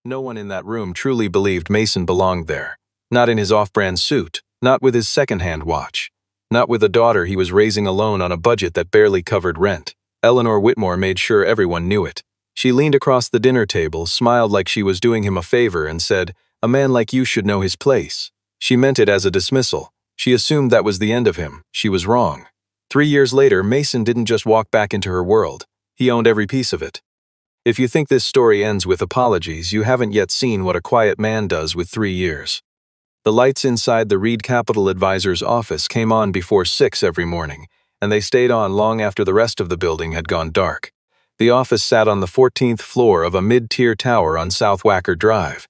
No one in that room truly believed Mason belonged there. Not in his off-brand suit, not with his second-hand watch, not with a daughter he was raising alone on a budget that barely covered rent. Eleanor Whitmore made sure everyone knew it. She leaned across the dinner table, smiled like she was doing him a favor, and said, "A man like you should know his place." She meant it as a dismissal. She assumed that was the end of him. She was wrong. 3 years later, Mason didn't just walk back into her world. He owned every piece of it. If you think this story ends with apologies, you haven't yet seen what a quiet man does with 3 years. The lights inside the Reed Capital Advisors office came on before 6 every morning, and they stayed on long after the rest of the building had gone dark. The office sat on the 14th floor of a mid-tier tower on South Wacker Drive.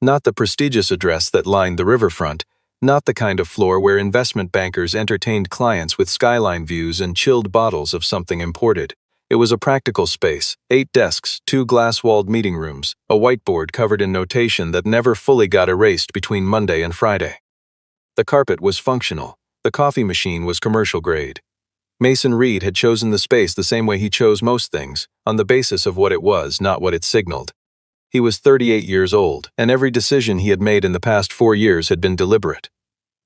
Not the prestigious address that lined the riverfront, not the kind of floor where investment bankers entertained clients with skyline views and chilled bottles of something imported. It was a practical space, 8 desks, 2 glass-walled meeting rooms, a whiteboard covered in notation that never fully got erased between Monday and Friday. The carpet was functional. The coffee machine was commercial grade. Mason Reed had chosen the space the same way he chose most things, on the basis of what it was, not what it signaled. He was 38 years old, and every decision he had made in the past 4 years had been deliberate.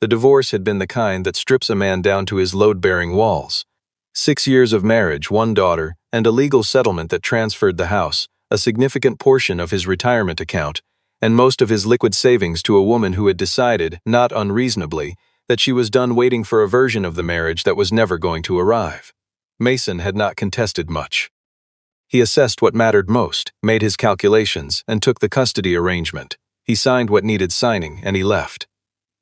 The divorce had been the kind that strips a man down to his load-bearing walls. 6 years of marriage, 1 daughter, and a legal settlement that transferred the house, a significant portion of his retirement account, and most of his liquid savings to a woman who had decided, not unreasonably, that she was done waiting for a version of the marriage that was never going to arrive. Mason had not contested much. He assessed what mattered most, made his calculations, and took the custody arrangement. He signed what needed signing, and he left.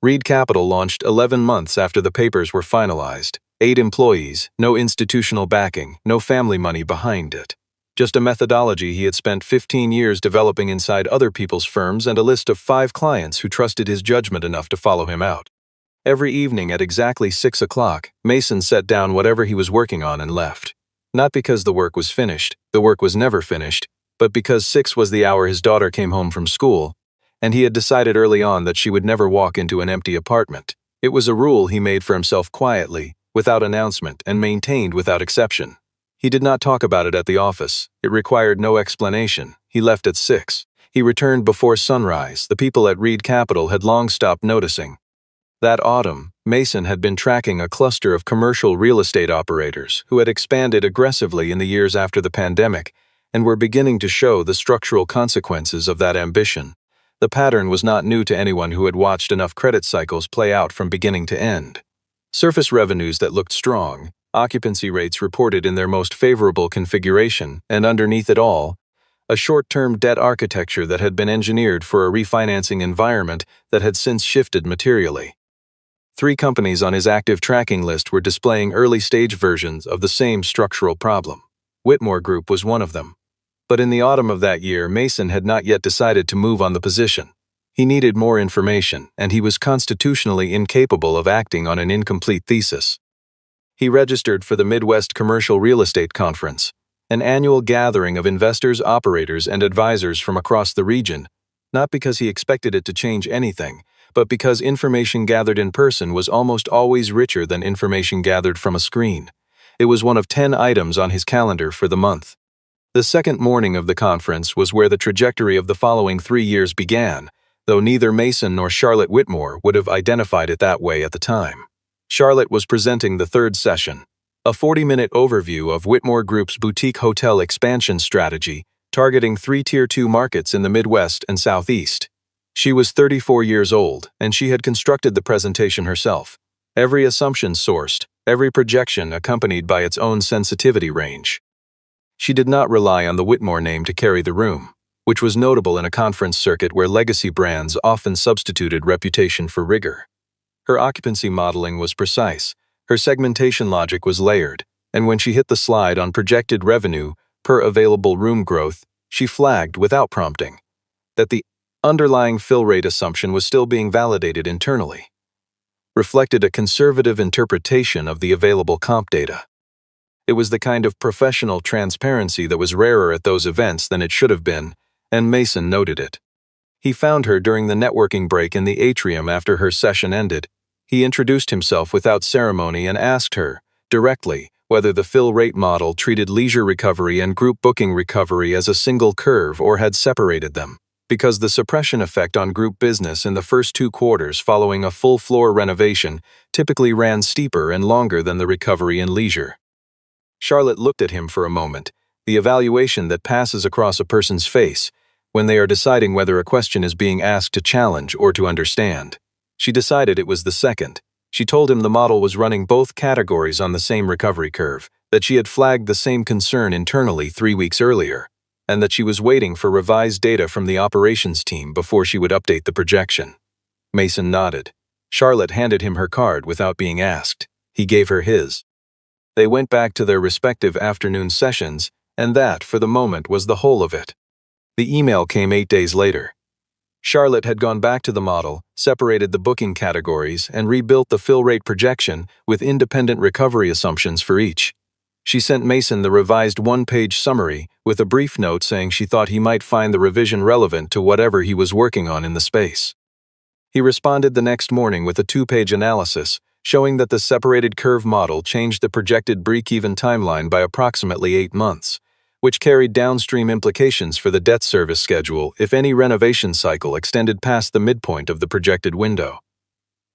Reed Capital launched 11 months after the papers were finalized. 8 employees, no institutional backing, no family money behind it. Just a methodology he had spent 15 years developing inside other people's firms and a list of 5 clients who trusted his judgment enough to follow him out. Every evening at exactly 6 o'clock, Mason set down whatever he was working on and left. Not because the work was finished, the work was never finished, but because 6 was the hour his daughter came home from school, and he had decided early on that she would never walk into an empty apartment. It was a rule he made for himself quietly, without announcement, and maintained without exception. He did not talk about it at the office. It required no explanation. He left at 6. He returned before sunrise. The people at Reed Capital had long stopped noticing. That autumn, Mason had been tracking a cluster of commercial real estate operators who had expanded aggressively in the years after the pandemic and were beginning to show the structural consequences of that ambition. The pattern was not new to anyone who had watched enough credit cycles play out from beginning to end. Surface revenues that looked strong, occupancy rates reported in their most favorable configuration, and underneath it all, a short-term debt architecture that had been engineered for a refinancing environment that had since shifted materially. 3 companies on his active tracking list were displaying early-stage versions of the same structural problem. Whitmore Group was one of them. But in the autumn of that year, Mason had not yet decided to move on the position. He needed more information, and he was constitutionally incapable of acting on an incomplete thesis. He registered for the Midwest Commercial Real Estate Conference, an annual gathering of investors, operators, and advisors from across the region, not because he expected it to change anything, but because information gathered in person was almost always richer than information gathered from a screen. It was one of 10 items on his calendar for the month. The second morning of the conference was where the trajectory of the following 3 years began, though neither Mason nor Charlotte Whitmore would have identified it that way at the time. Charlotte was presenting the 3rd session, a 40-minute overview of Whitmore Group's boutique hotel expansion strategy, targeting 3 Tier 2 markets in the Midwest and Southeast. She was 34 years old, and she had constructed the presentation herself. Every assumption sourced, every projection accompanied by its own sensitivity range. She did not rely on the Whitmore name to carry the room, which was notable in a conference circuit where legacy brands often substituted reputation for rigor. Her occupancy modeling was precise, her segmentation logic was layered, and when she hit the slide on projected revenue per available room growth, she flagged without prompting that the underlying fill rate assumption was still being validated internally, reflected a conservative interpretation of the available comp data. It was the kind of professional transparency that was rarer at those events than it should have been, and Mason noted it. He found her during the networking break in the atrium after her session ended. He introduced himself without ceremony and asked her, directly, whether the fill rate model treated leisure recovery and group booking recovery as a single curve or had separated them. because the suppression effect on group business in the first 2 quarters following a full floor renovation typically ran steeper and longer than the recovery in leisure. Charlotte looked at him for a moment, the evaluation that passes across a person's face when they are deciding whether a question is being asked to challenge or to understand. She decided it was the second. She told him the model was running both categories on the same recovery curve, that she had flagged the same concern internally 3 weeks earlier, and that she was waiting for revised data from the operations team before she would update the projection. Mason nodded. Charlotte handed him her card without being asked. He gave her his. They went back to their respective afternoon sessions, and that, for the moment, was the whole of it. The email came 8 days later. Charlotte had gone back to the model, separated the booking categories, and rebuilt the fill rate projection with independent recovery assumptions for each. She sent Mason the revised 1-page summary with a brief note saying she thought he might find the revision relevant to whatever he was working on in the space. He responded the next morning with a 2-page analysis showing that the separated curve model changed the projected break-even timeline by approximately 8 months, which carried downstream implications for the debt service schedule if any renovation cycle extended past the midpoint of the projected window.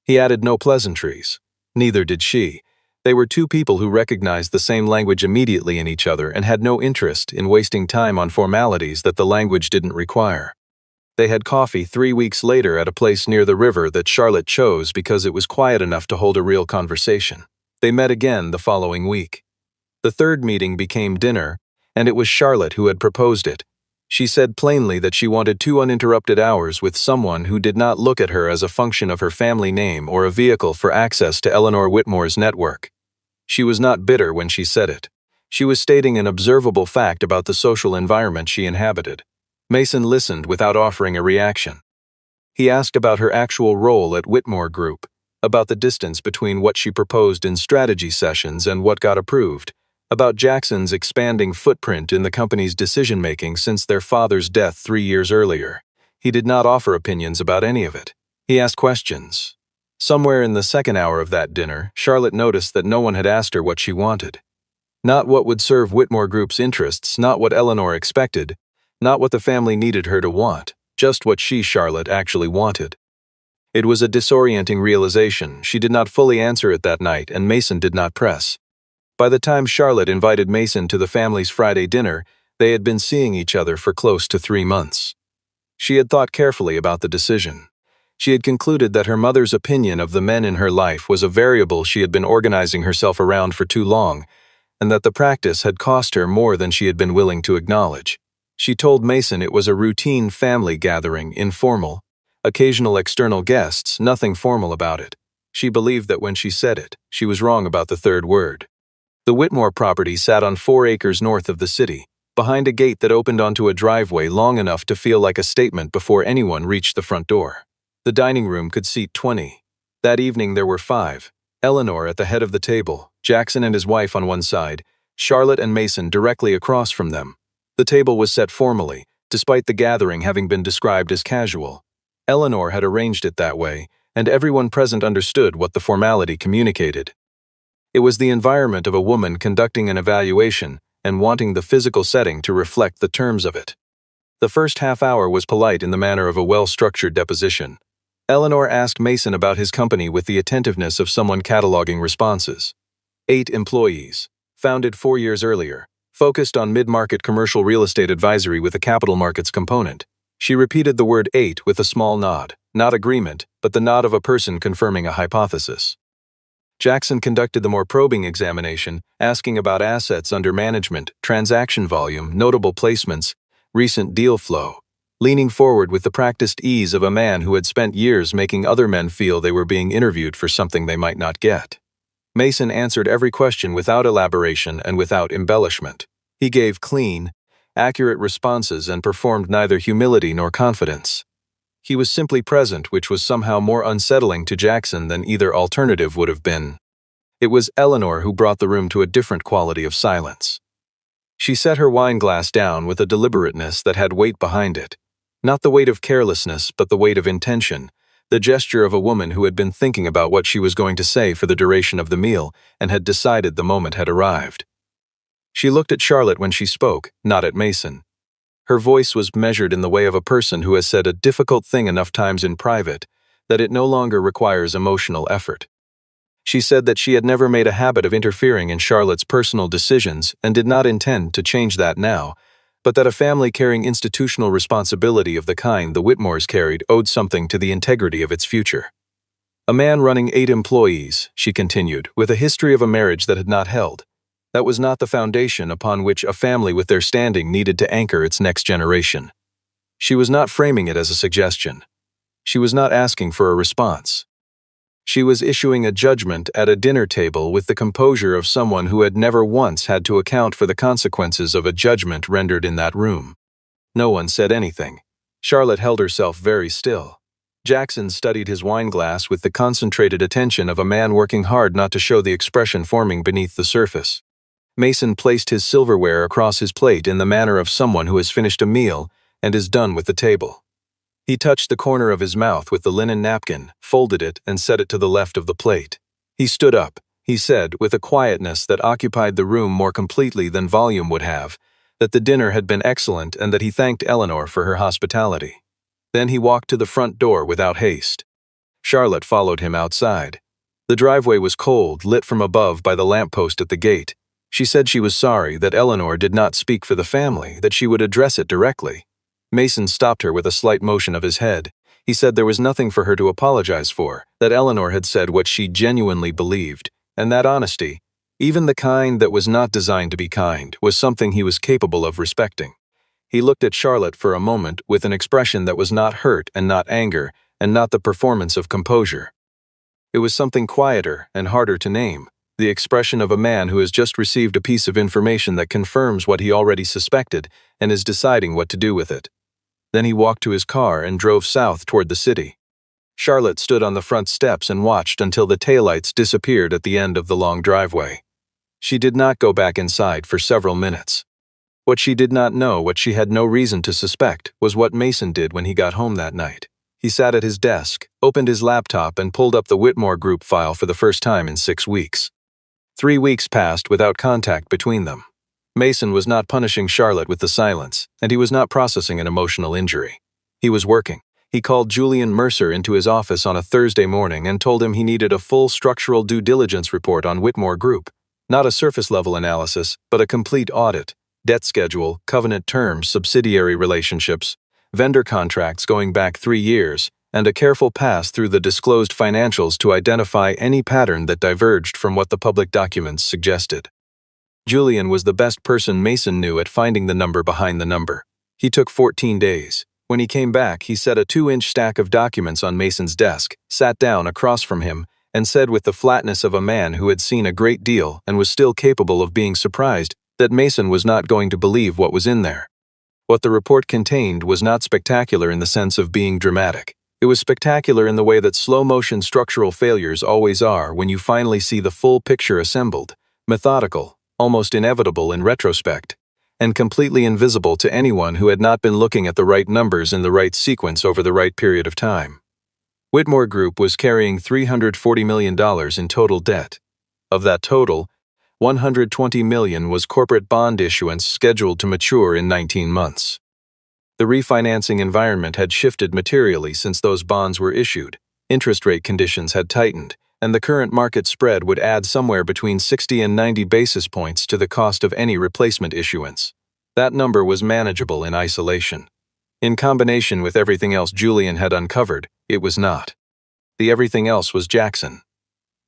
He added no pleasantries. Neither did she. They were two people who recognized the same language immediately in each other and had no interest in wasting time on formalities that the language didn't require. They had coffee 3 weeks later at a place near the river that Charlotte chose because it was quiet enough to hold a real conversation. They met again the following week. The third meeting became dinner, and it was Charlotte who had proposed it. She said plainly that she wanted 2 uninterrupted hours with someone who did not look at her as a function of her family name or a vehicle for access to Eleanor Whitmore's network. She was not bitter when she said it. She was stating an observable fact about the social environment she inhabited. Mason listened without offering a reaction. He asked about her actual role at Whitmore Group, about the distance between what she proposed in strategy sessions and what got approved, about Jackson's expanding footprint in the company's decision-making since their father's death 3 years earlier. He did not offer opinions about any of it. He asked questions. Somewhere in the second hour of that dinner, Charlotte noticed that no one had asked her what she wanted. Not what would serve Whitmore Group's interests, not what Eleanor expected, not what the family needed her to want, just what she, Charlotte, actually wanted. It was a disorienting realization. She did not fully answer it that night, and Mason did not press. By the time Charlotte invited Mason to the family's Friday dinner, they had been seeing each other for close to 3 months. She had thought carefully about the decision. She had concluded that her mother's opinion of the men in her life was a variable she had been organizing herself around for too long, and that the practice had cost her more than she had been willing to acknowledge. She told Mason it was a routine family gathering, informal, occasional external guests, nothing formal about it. She believed that when she said it, she was wrong about the third word. The Whitmore property sat on 4 acres north of the city, behind a gate that opened onto a driveway long enough to feel like a statement before anyone reached the front door. The dining room could seat 20. That evening there were 5. Eleanor at the head of the table, Jackson and his wife on one side, Charlotte and Mason directly across from them. The table was set formally, despite the gathering having been described as casual. Eleanor had arranged it that way, and everyone present understood what the formality communicated. It was the environment of a woman conducting an evaluation and wanting the physical setting to reflect the terms of it. The first half hour was polite in the manner of a well-structured deposition. Eleanor asked Mason about his company with the attentiveness of someone cataloging responses. 8 employees, founded 4 years earlier, focused on mid-market commercial real estate advisory with a capital markets component. She repeated the word 8 with a small nod, not agreement, but the nod of a person confirming a hypothesis. Jackson conducted the more probing examination, asking about assets under management, transaction volume, notable placements, recent deal flow, leaning forward with the practiced ease of a man who had spent years making other men feel they were being interviewed for something they might not get. Mason answered every question without elaboration and without embellishment. He gave clean, accurate responses and performed neither humility nor confidence. He was simply present, which was somehow more unsettling to Jackson than either alternative would have been. It was Eleanor who brought the room to a different quality of silence. She set her wine glass down with a deliberateness that had weight behind it. Not the weight of carelessness, but the weight of intention, the gesture of a woman who had been thinking about what she was going to say for the duration of the meal and had decided the moment had arrived. She looked at Charlotte when she spoke, not at Mason. Her voice was measured in the way of a person who has said a difficult thing enough times in private that it no longer requires emotional effort. She said that she had never made a habit of interfering in Charlotte's personal decisions and did not intend to change that now, but that a family carrying institutional responsibility of the kind the Whitmores carried owed something to the integrity of its future. A man running 8 employees, she continued, with a history of a marriage that had not held. That was not the foundation upon which a family with their standing needed to anchor its next generation. She was not framing it as a suggestion. She was not asking for a response. She was issuing a judgment at a dinner table with the composure of someone who had never once had to account for the consequences of a judgment rendered in that room. No one said anything. Charlotte held herself very still. Jackson studied his wineglass with the concentrated attention of a man working hard not to show the expression forming beneath the surface. Mason placed his silverware across his plate in the manner of someone who has finished a meal and is done with the table. He touched the corner of his mouth with the linen napkin, folded it, and set it to the left of the plate. He stood up. He said, with a quietness that occupied the room more completely than volume would have, that the dinner had been excellent and that he thanked Eleanor for her hospitality. Then he walked to the front door without haste. Charlotte followed him outside. The driveway was cold, lit from above by the lamppost at the gate. She said she was sorry that Eleanor did not speak for the family, that she would address it directly. Mason stopped her with a slight motion of his head. He said there was nothing for her to apologize for, that Eleanor had said what she genuinely believed, and that honesty, even the kind that was not designed to be kind, was something he was capable of respecting. He looked at Charlotte for a moment with an expression that was not hurt and not anger, and not the performance of composure. It was something quieter and harder to name, the expression of a man who has just received a piece of information that confirms what he already suspected and is deciding what to do with it. Then he walked to his car and drove south toward the city. Charlotte stood on the front steps and watched until the taillights disappeared at the end of the long driveway. She did not go back inside for several minutes. What she did not know, what she had no reason to suspect, was what Mason did when he got home that night. He sat at his desk, opened his laptop, and pulled up the Whitmore Group file for the first time in 6 weeks. 3 weeks passed without contact between them. Mason was not punishing Charlotte with the silence, and he was not processing an emotional injury. He was working. He called Julian Mercer into his office on a Thursday morning and told him he needed a full structural due diligence report on Whitmore Group, not a surface-level analysis, but a complete audit, debt schedule, covenant terms, subsidiary relationships, vendor contracts going back 3 years, and a careful pass through the disclosed financials to identify any pattern that diverged from what the public documents suggested. Julian was the best person Mason knew at finding the number behind the number. He took 14 days. When he came back, he set a 2-inch stack of documents on Mason's desk, sat down across from him, and said with the flatness of a man who had seen a great deal and was still capable of being surprised that Mason was not going to believe what was in there. What the report contained was not spectacular in the sense of being dramatic. It was spectacular in the way that slow-motion structural failures always are when you finally see the full picture assembled, methodical, almost inevitable in retrospect, and completely invisible to anyone who had not been looking at the right numbers in the right sequence over the right period of time. Whitmore Group was carrying $340 million in total debt. Of that total, $120 million was corporate bond issuance scheduled to mature in 19 months. The refinancing environment had shifted materially since those bonds were issued. Interest rate conditions had tightened, and the current market spread would add somewhere between 60 and 90 basis points to the cost of any replacement issuance. That number was manageable in isolation. In combination with everything else Julian had uncovered, it was not. The everything else was Jackson.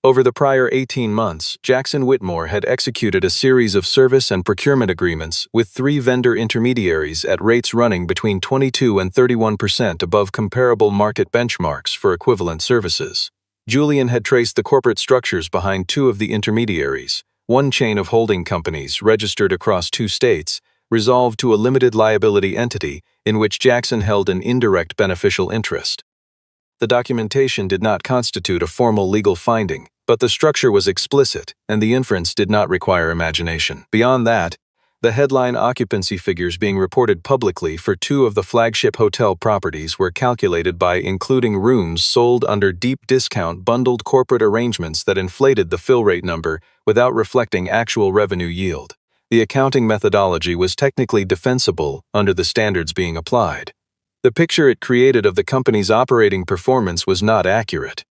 Over the prior 18 months, Jackson Whitmore had executed a series of service and procurement agreements with 3 vendor intermediaries at rates running between 22 and 31% above comparable market benchmarks for equivalent services. Julian had traced the corporate structures behind 2 of the intermediaries, one chain of holding companies registered across 2 states, resolved to a limited liability entity in which Jackson held an indirect beneficial interest. The documentation did not constitute a formal legal finding, but the structure was explicit, and the inference did not require imagination. Beyond that, the headline occupancy figures being reported publicly for 2 of the flagship hotel properties were calculated by including rooms sold under deep discount bundled corporate arrangements that inflated the fill rate number without reflecting actual revenue yield. The accounting methodology was technically defensible under the standards being applied. The picture it created of the company's operating performance was not accurate.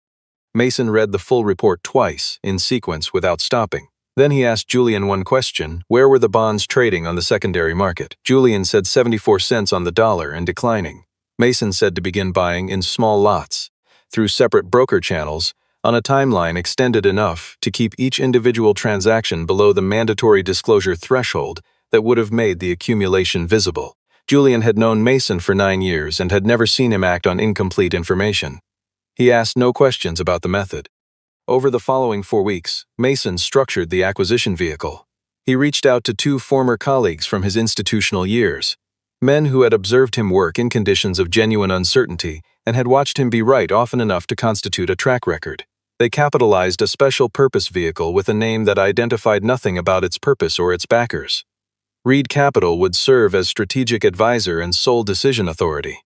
Mason read the full report twice, in sequence, without stopping. Then he asked Julian one question: where were the bonds trading on the secondary market? Julian said 74 cents on the dollar and declining. Mason said to begin buying in small lots, through separate broker channels, on a timeline extended enough to keep each individual transaction below the mandatory disclosure threshold that would have made the accumulation visible. Julian had known Mason for 9 years and had never seen him act on incomplete information. He asked no questions about the method. Over the following 4 weeks, Mason structured the acquisition vehicle. He reached out to 2 former colleagues from his institutional years, men who had observed him work in conditions of genuine uncertainty and had watched him be right often enough to constitute a track record. They capitalized a special purpose vehicle with a name that identified nothing about its purpose or its backers. Reed Capital would serve as strategic advisor and sole decision authority.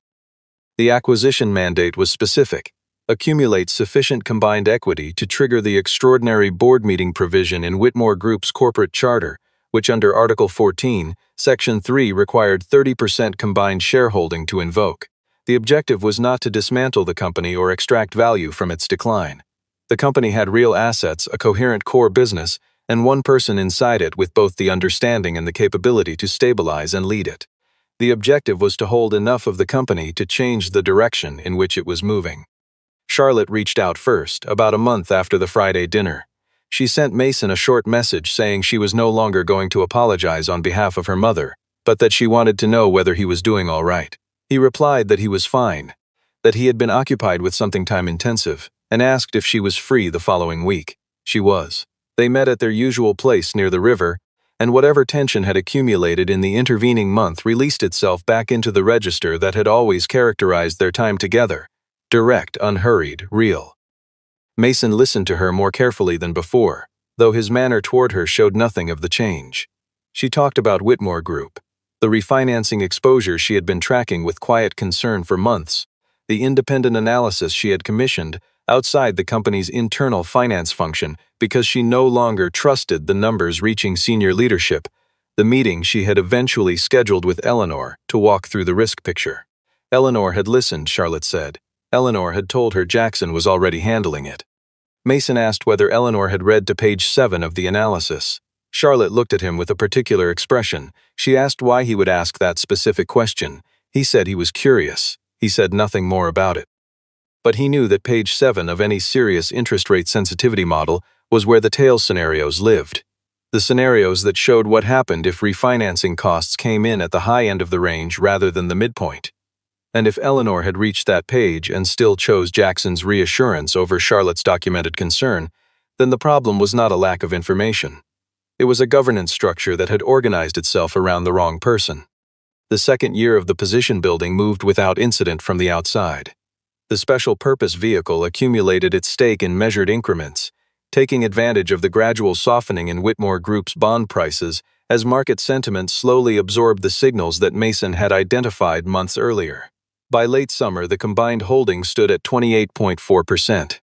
The acquisition mandate was specific: accumulate sufficient combined equity to trigger the extraordinary board meeting provision in Whitmore Group's corporate charter, which under Article 14, Section 3 required 30% combined shareholding to invoke. The objective was not to dismantle the company or extract value from its decline. The company had real assets, a coherent core business, and one person inside it with both the understanding and the capability to stabilize and lead it. The objective was to hold enough of the company to change the direction in which it was moving. Charlotte reached out first, about a month after the Friday dinner. She sent Mason a short message saying she was no longer going to apologize on behalf of her mother, but that she wanted to know whether he was doing all right. He replied that he was fine, that he had been occupied with something time-intensive, and asked if she was free the following week. She was. They met at their usual place near the river, and whatever tension had accumulated in the intervening month released itself back into the register that had always characterized their time together: direct, unhurried, real. Mason listened to her more carefully than before, though his manner toward her showed nothing of the change. She talked about Whitmore Group, the refinancing exposure she had been tracking with quiet concern for months, the independent analysis she had commissioned outside the company's internal finance function because she no longer trusted the numbers reaching senior leadership, the meeting she had eventually scheduled with Eleanor to walk through the risk picture. Eleanor had listened, Charlotte said. Eleanor had told her Jackson was already handling it. Mason asked whether Eleanor had read to page 7 of the analysis. Charlotte looked at him with a particular expression. She asked why he would ask that specific question. He said he was curious. He said nothing more about it. But he knew that page 7 of any serious interest rate sensitivity model was where the tail scenarios lived. The scenarios that showed what happened if refinancing costs came in at the high end of the range rather than the midpoint. And if Eleanor had reached that page and still chose Jackson's reassurance over Charlotte's documented concern, then the problem was not a lack of information. It was a governance structure that had organized itself around the wrong person. The second year of the position building moved without incident from the outside. The special purpose vehicle accumulated its stake in measured increments, taking advantage of the gradual softening in Whitmore Group's bond prices as market sentiment slowly absorbed the signals that Mason had identified months earlier. By late summer, the combined holding stood at 28.4%.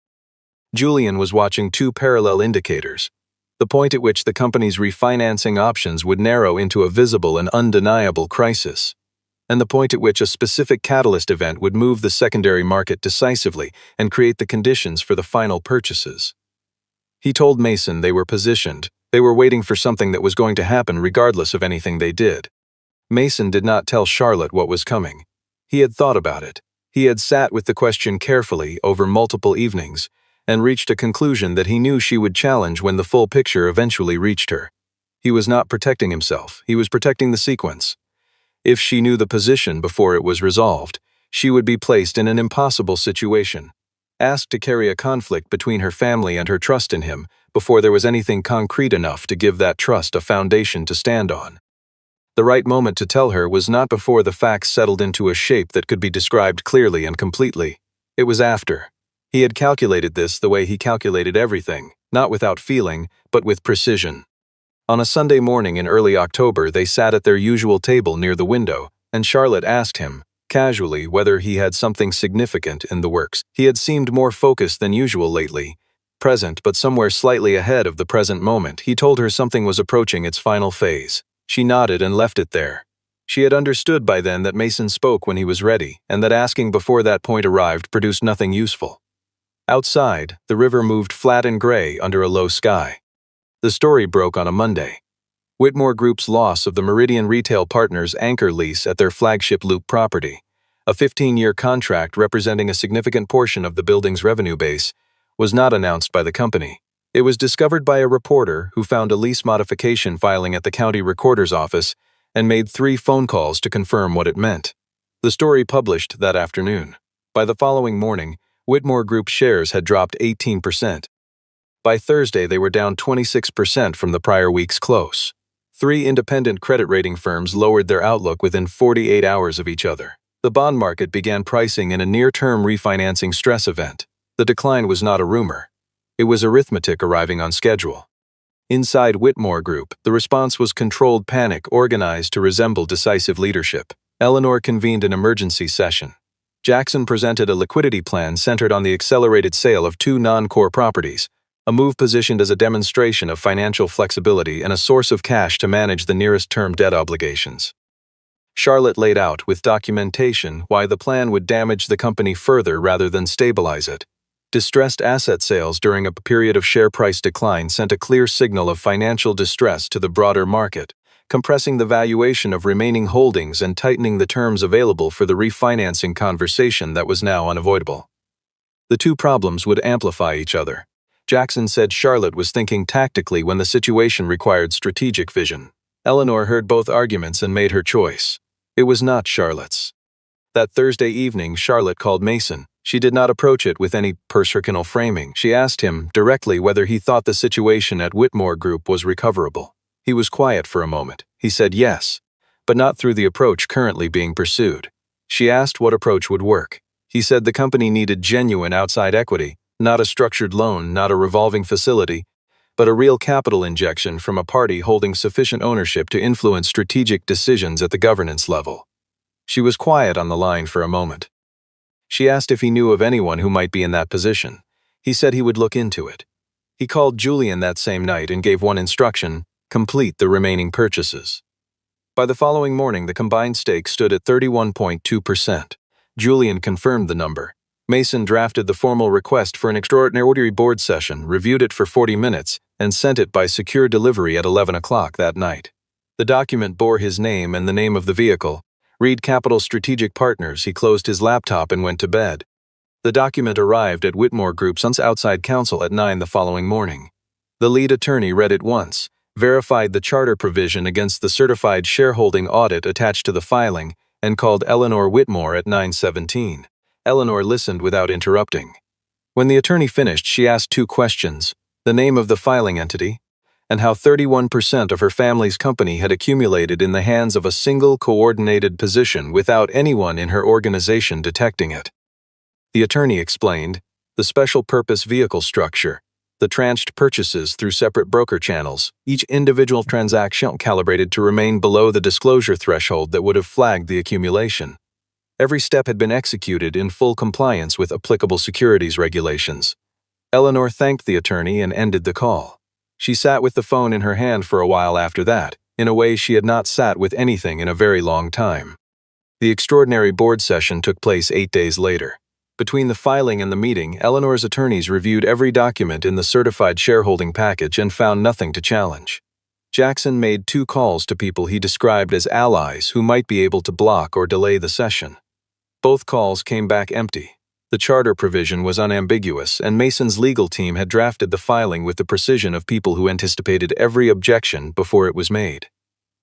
Julian was watching 2 parallel indicators: the point at which the company's refinancing options would narrow into a visible and undeniable crisis, and the point at which a specific catalyst event would move the secondary market decisively and create the conditions for the final purchases. He told Mason they were positioned. They were waiting for something that was going to happen regardless of anything they did. Mason did not tell Charlotte what was coming. He had thought about it. He had sat with the question carefully over multiple evenings and reached a conclusion that he knew she would challenge when the full picture eventually reached her. He was not protecting himself. He was protecting the sequence. If she knew the position before it was resolved, she would be placed in an impossible situation, asked to carry a conflict between her family and her trust in him before there was anything concrete enough to give that trust a foundation to stand on. The right moment to tell her was not before the facts settled into a shape that could be described clearly and completely. It was after. He had calculated this the way he calculated everything, not without feeling, but with precision. On a Sunday morning in early October, they sat at their usual table near the window, and Charlotte asked him, casually, whether he had something significant in the works. He had seemed more focused than usual lately, Present, but somewhere slightly ahead of the present moment, he told her something was approaching its final phase. She nodded and left it there. She had understood by then that Mason spoke when he was ready, and that asking before that point arrived produced nothing useful. Outside, the river moved flat and gray under a low sky. The story broke on a Monday. Whitmore Group's loss of the Meridian Retail Partners anchor lease at their flagship Loop property, a 15-year contract representing a significant portion of the building's revenue base, was not announced by the company. It was discovered by a reporter who found a lease modification filing at the county recorder's office and made 3 phone calls to confirm what it meant. The story published that afternoon. By the following morning, Whitmore Group shares had dropped 18%. By Thursday, they were down 26% from the prior week's close. 3 independent credit rating firms lowered their outlook within 48 hours of each other. The bond market began pricing in a near-term refinancing stress event. The decline was not a rumor. It was arithmetic arriving on schedule. Inside Whitmore Group, the response was controlled panic organized to resemble decisive leadership. Eleanor convened an emergency session. Jackson presented a liquidity plan centered on the accelerated sale of 2 non-core properties, a move positioned as a demonstration of financial flexibility and a source of cash to manage the nearest-term debt obligations. Charlotte laid out with documentation why the plan would damage the company further rather than stabilize it. Distressed asset sales during a period of share price decline sent a clear signal of financial distress to the broader market, compressing the valuation of remaining holdings and tightening the terms available for the refinancing conversation that was now unavoidable. The 2 problems would amplify each other. Jackson said Charlotte was thinking tactically when the situation required strategic vision. Eleanor heard both arguments and made her choice. It was not Charlotte's. That Thursday evening, Charlotte called Mason. She did not approach it with any personal framing. She asked him directly whether he thought the situation at Whitmore Group was recoverable. He was quiet for a moment. He said yes, but not through the approach currently being pursued. She asked what approach would work. He said the company needed genuine outside equity, not a structured loan, not a revolving facility, but a real capital injection from a party holding sufficient ownership to influence strategic decisions at the governance level. She was quiet on the line for a moment. She asked if he knew of anyone who might be in that position. He said he would look into it. He called Julian that same night and gave one instruction: complete the remaining purchases. By the following morning, the combined stake stood at 31.2%. Julian confirmed the number. Mason drafted the formal request for an extraordinary board session, reviewed it for 40 minutes, and sent it by secure delivery at 11 o'clock that night. The document bore his name and the name of the vehicle. Reed Capital Strategic Partners. He closed his laptop and went to bed. The document arrived at Whitmore Group's outside counsel at 9 the following morning. The lead attorney read it once, verified the charter provision against the certified shareholding audit attached to the filing, and called Eleanor Whitmore at 9:17. Eleanor listened without interrupting. When the attorney finished, she asked 2 questions: the name of the filing entity, and how 31% of her family's company had accumulated in the hands of a single coordinated position without anyone in her organization detecting it. The attorney explained the special purpose vehicle structure, the tranched purchases through separate broker channels, each individual transaction calibrated to remain below the disclosure threshold that would have flagged the accumulation. Every step had been executed in full compliance with applicable securities regulations. Eleanor thanked the attorney and ended the call. She sat with the phone in her hand for a while after that, in a way she had not sat with anything in a very long time. The extraordinary board session took place 8 days later. Between the filing and the meeting, Eleanor's attorneys reviewed every document in the certified shareholding package and found nothing to challenge. Jackson made 2 calls to people he described as allies who might be able to block or delay the session. Both calls came back empty. The charter provision was unambiguous, and Mason's legal team had drafted the filing with the precision of people who anticipated every objection before it was made.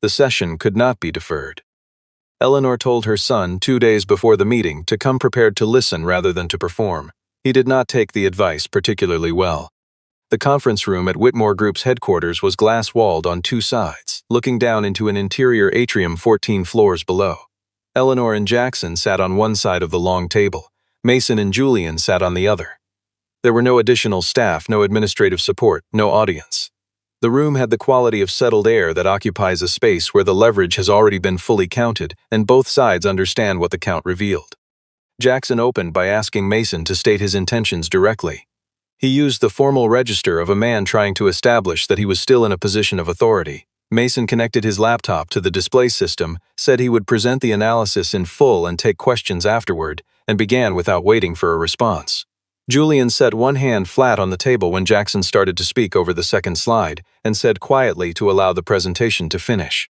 The session could not be deferred. Eleanor told her son 2 days before the meeting to come prepared to listen rather than to perform. He did not take the advice particularly well. The conference room at Whitmore Group's headquarters was glass-walled on 2 sides, looking down into an interior atrium 14 floors below. Eleanor and Jackson sat on one side of the long table. Mason and Julian sat on the other. There were no additional staff, no administrative support, no audience. The room had the quality of settled air that occupies a space where the leverage has already been fully counted, and both sides understand what the count revealed. Jackson opened by asking Mason to state his intentions directly. He used the formal register of a man trying to establish that he was still in a position of authority. Mason connected his laptop to the display system, said he would present the analysis in full and take questions afterward, and began without waiting for a response. Julian set one hand flat on the table when Jackson started to speak over the second slide, and said quietly to allow the presentation to finish.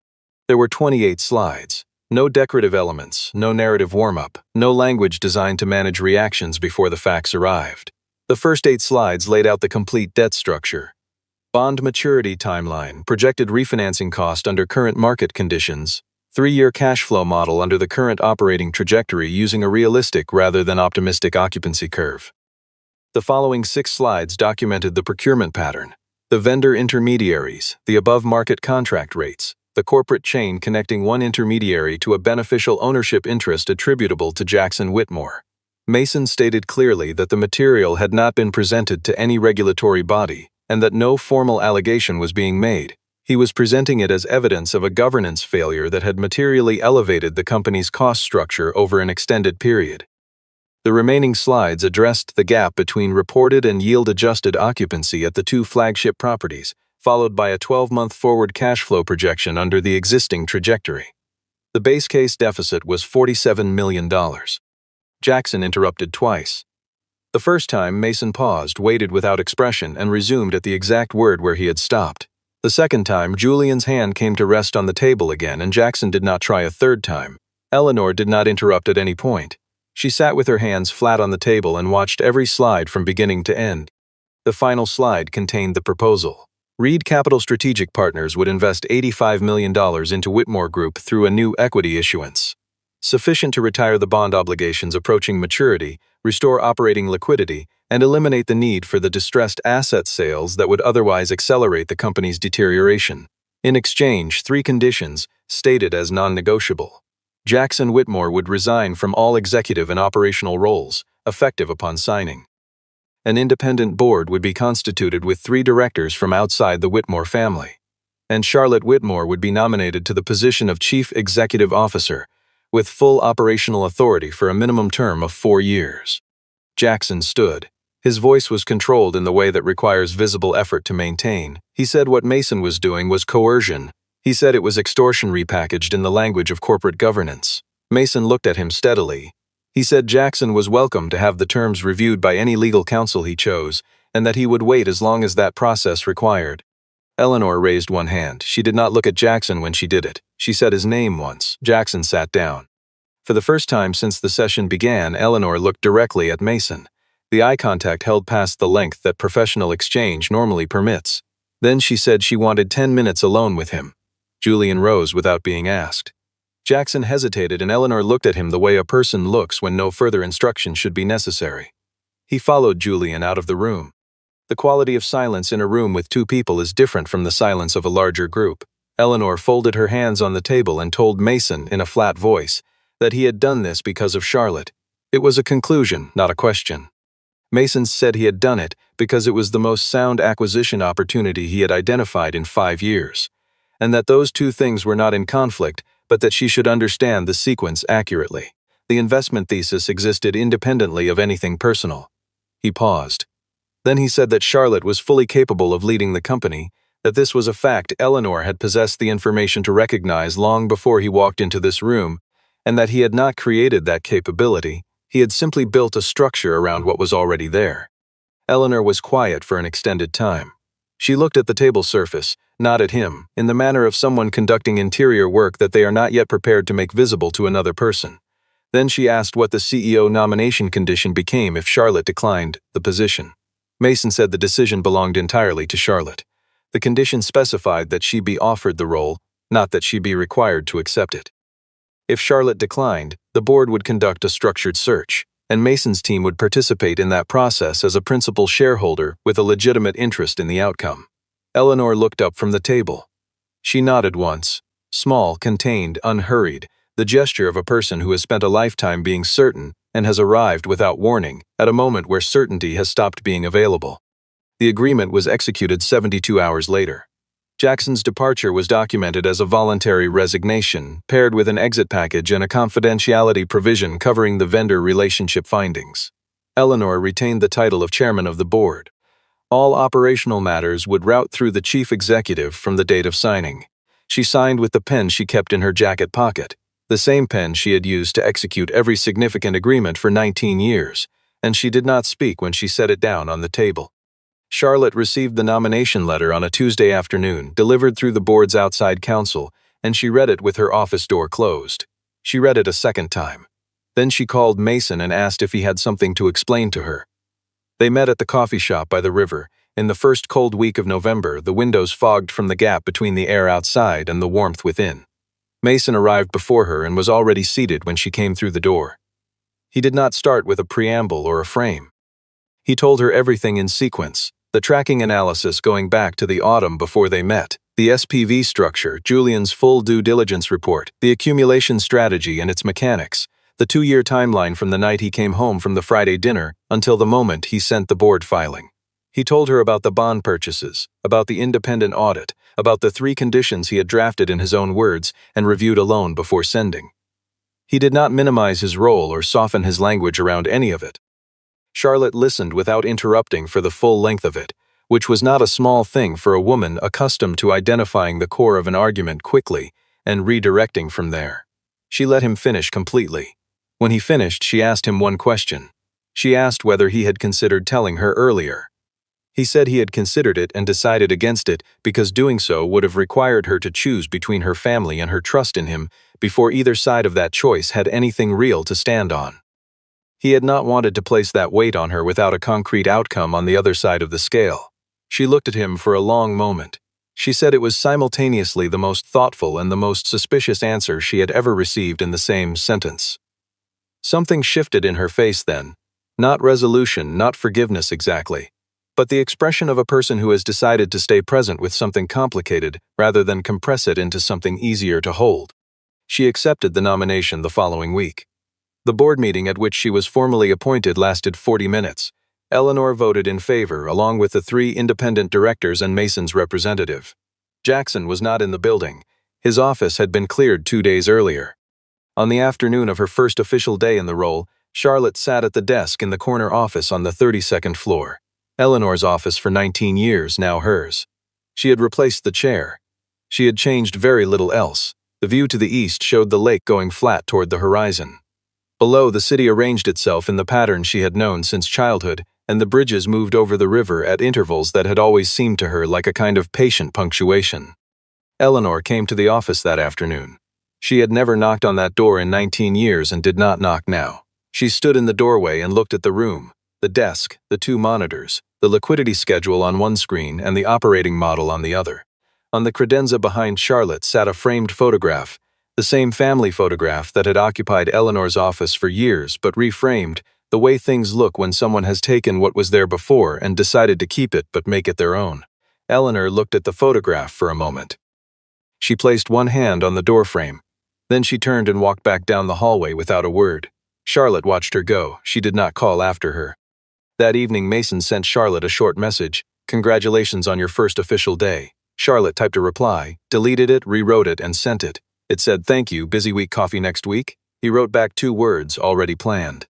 There were 28 slides. No decorative elements, no narrative warm-up, no language designed to manage reactions before the facts arrived. The first 8 slides laid out the complete debt structure. Bond maturity timeline, projected refinancing cost under current market conditions, 3-year cash flow model under the current operating trajectory using a realistic rather than optimistic occupancy curve. The following 6 slides documented the procurement pattern, the vendor intermediaries, the above-market contract rates, the corporate chain connecting one intermediary to a beneficial ownership interest attributable to Jackson Whitmore. Mason stated clearly that the material had not been presented to any regulatory body, and that no formal allegation was being made. He was presenting it as evidence of a governance failure that had materially elevated the company's cost structure over an extended period. The remaining slides addressed the gap between reported and yield-adjusted occupancy at the 2 flagship properties, followed by a 12-month forward cash flow projection under the existing trajectory. The base case deficit was $47 million. Jackson interrupted twice. The first time, Mason paused, waited without expression, and resumed at the exact word where he had stopped. The second time, Julian's hand came to rest on the table again, and Jackson did not try a third time. Eleanor did not interrupt at any point. She sat with her hands flat on the table and watched every slide from beginning to end. The final slide contained the proposal. Reed Capital Strategic Partners would invest $85 million into Whitmore Group through a new equity issuance, sufficient to retire the bond obligations approaching maturity, restore operating liquidity, and eliminate the need for the distressed asset sales that would otherwise accelerate the company's deterioration. In exchange, 3 conditions, stated as non-negotiable. Jackson Whitmore would resign from all executive and operational roles, effective upon signing. An independent board would be constituted with 3 directors from outside the Whitmore family, and Charlotte Whitmore would be nominated to the position of Chief Executive Officer, with full operational authority for a minimum term of 4 years. Jackson stood. His voice was controlled in the way that requires visible effort to maintain. He said what Mason was doing was coercion. He said it was extortion repackaged in the language of corporate governance. Mason looked at him steadily. He said Jackson was welcome to have the terms reviewed by any legal counsel he chose, and that he would wait as long as that process required. Eleanor raised one hand. She did not look at Jackson when she did it. She said his name once. Jackson sat down. For the first time since the session began, Eleanor looked directly at Mason. The eye contact held past the length that professional exchange normally permits. Then she said she wanted 10 minutes alone with him. Julian rose without being asked. Jackson hesitated, and Eleanor looked at him the way a person looks when no further instruction should be necessary. He followed Julian out of the room. The quality of silence in a room with 2 people is different from the silence of a larger group. Eleanor folded her hands on the table and told Mason in a flat voice that he had done this because of Charlotte. It was a conclusion, not a question. Mason said he had done it because it was the most sound acquisition opportunity he had identified in 5 years, and that those 2 things were not in conflict, but that she should understand the sequence accurately. The investment thesis existed independently of anything personal. He paused. Then he said that Charlotte was fully capable of leading the company, that this was a fact Eleanor had possessed the information to recognize long before he walked into this room, and that he had not created that capability. He had simply built a structure around what was already there. Eleanor was quiet for an extended time. She looked at the table surface, not at him, in the manner of someone conducting interior work that they are not yet prepared to make visible to another person. Then she asked what the CEO nomination condition became if Charlotte declined the position. Mason said the decision belonged entirely to Charlotte. The condition specified that she be offered the role, not that she be required to accept it. If Charlotte declined, the board would conduct a structured search, and Mason's team would participate in that process as a principal shareholder with a legitimate interest in the outcome. Eleanor looked up from the table. She nodded once, small, contained, unhurried, the gesture of a person who has spent a lifetime being certain and has arrived without warning at a moment where certainty has stopped being available. The agreement was executed 72 hours later. Jackson's departure was documented as a voluntary resignation, paired with an exit package and a confidentiality provision covering the vendor relationship findings. Eleanor retained the title of chairman of the board. All operational matters would route through the chief executive from the date of signing. She signed with the pen she kept in her jacket pocket, the same pen she had used to execute every significant agreement for 19 years, and she did not speak when she set it down on the table. Charlotte received the nomination letter on a Tuesday afternoon, delivered through the board's outside counsel, and she read it with her office door closed. She read it a second time. Then she called Mason and asked if he had something to explain to her. They met at the coffee shop by the river. In the first cold week of November, the windows fogged from the gap between the air outside and the warmth within. Mason arrived before her and was already seated when she came through the door. He did not start with a preamble or a frame. He told her everything in sequence, the tracking analysis going back to the autumn before they met, the SPV structure, Julian's full due diligence report, the accumulation strategy and its mechanics, the 2-year timeline from the night he came home from the Friday dinner until the moment he sent the board filing. He told her about the bond purchases, about the independent audit, about the 3 conditions he had drafted in his own words and reviewed alone before sending. He did not minimize his role or soften his language around any of it. Charlotte listened without interrupting for the full length of it, which was not a small thing for a woman accustomed to identifying the core of an argument quickly and redirecting from there. She let him finish completely. When he finished, she asked him one question. She asked whether he had considered telling her earlier. He said he had considered it and decided against it because doing so would have required her to choose between her family and her trust in him before either side of that choice had anything real to stand on. He had not wanted to place that weight on her without a concrete outcome on the other side of the scale. She looked at him for a long moment. She said it was simultaneously the most thoughtful and the most suspicious answer she had ever received in the same sentence. Something shifted in her face then. Not resolution, not forgiveness exactly, but the expression of a person who has decided to stay present with something complicated rather than compress it into something easier to hold. She accepted the nomination the following week. The board meeting at which she was formally appointed lasted 40 minutes. Eleanor voted in favor, along with the 3 independent directors and Mason's representative. Jackson was not in the building. His office had been cleared 2 days earlier. On the afternoon of her first official day in the role, Charlotte sat at the desk in the corner office on the 32nd floor. Eleanor's office for 19 years, now hers. She had replaced the chair. She had changed very little else. The view to the east showed the lake going flat toward the horizon. Below, the city arranged itself in the pattern she had known since childhood, and the bridges moved over the river at intervals that had always seemed to her like a kind of patient punctuation. Eleanor came to the office that afternoon. She had never knocked on that door in 19 years and did not knock now. She stood in the doorway and looked at the room, the desk, the 2 monitors, the liquidity schedule on one screen and the operating model on the other. On the credenza behind Charlotte sat a framed photograph, the same family photograph that had occupied Eleanor's office for years but reframed, the way things look when someone has taken what was there before and decided to keep it but make it their own. Eleanor looked at the photograph for a moment. She placed one hand on the doorframe. Then she turned and walked back down the hallway without a word. Charlotte watched her go. She did not call after her. That evening, Mason sent Charlotte a short message. "Congratulations on your first official day." Charlotte typed a reply, deleted it, rewrote it, and sent it. It said, "Thank you, busy week, coffee next week?" He wrote back 2 words, already planned.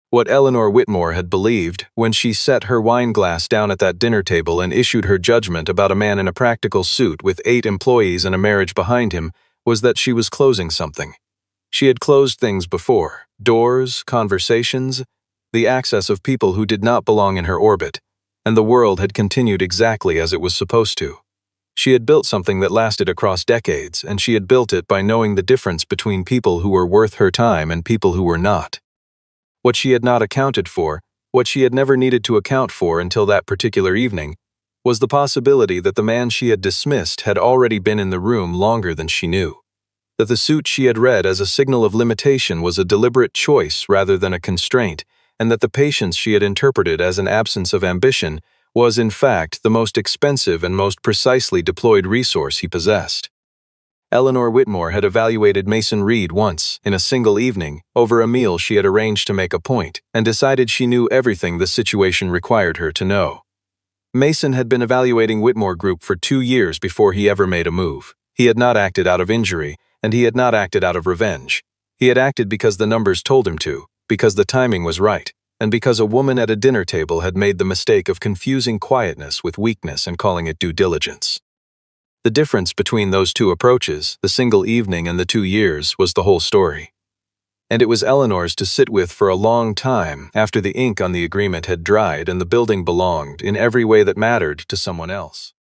What Eleanor Whitmore had believed when she set her wine glass down at that dinner table and issued her judgment about a man in a practical suit with 8 employees and a marriage behind him was that she was closing something. She had closed things before: doors, conversations, the access of people who did not belong in her orbit, and the world had continued exactly as it was supposed to. She had built something that lasted across decades, and she had built it by knowing the difference between people who were worth her time and people who were not. What she had not accounted for, what she had never needed to account for until that particular evening, was the possibility that the man she had dismissed had already been in the room longer than she knew. That the suit she had read as a signal of limitation was a deliberate choice rather than a constraint, and that the patience she had interpreted as an absence of ambition was, in fact, the most expensive and most precisely deployed resource he possessed. Eleanor Whitmore had evaluated Mason Reed once, in a single evening, over a meal she had arranged to make a point, and decided she knew everything the situation required her to know. Mason had been evaluating Whitmore Group for 2 years before he ever made a move. He had not acted out of injury, and he had not acted out of revenge. He had acted because the numbers told him to, because the timing was right. and because a woman at a dinner table had made the mistake of confusing quietness with weakness and calling it due diligence. The difference between those two approaches, the single evening and the 2 years, was the whole story. And it was Eleanor's to sit with for a long time after the ink on the agreement had dried and the building belonged, in every way that mattered, to someone else.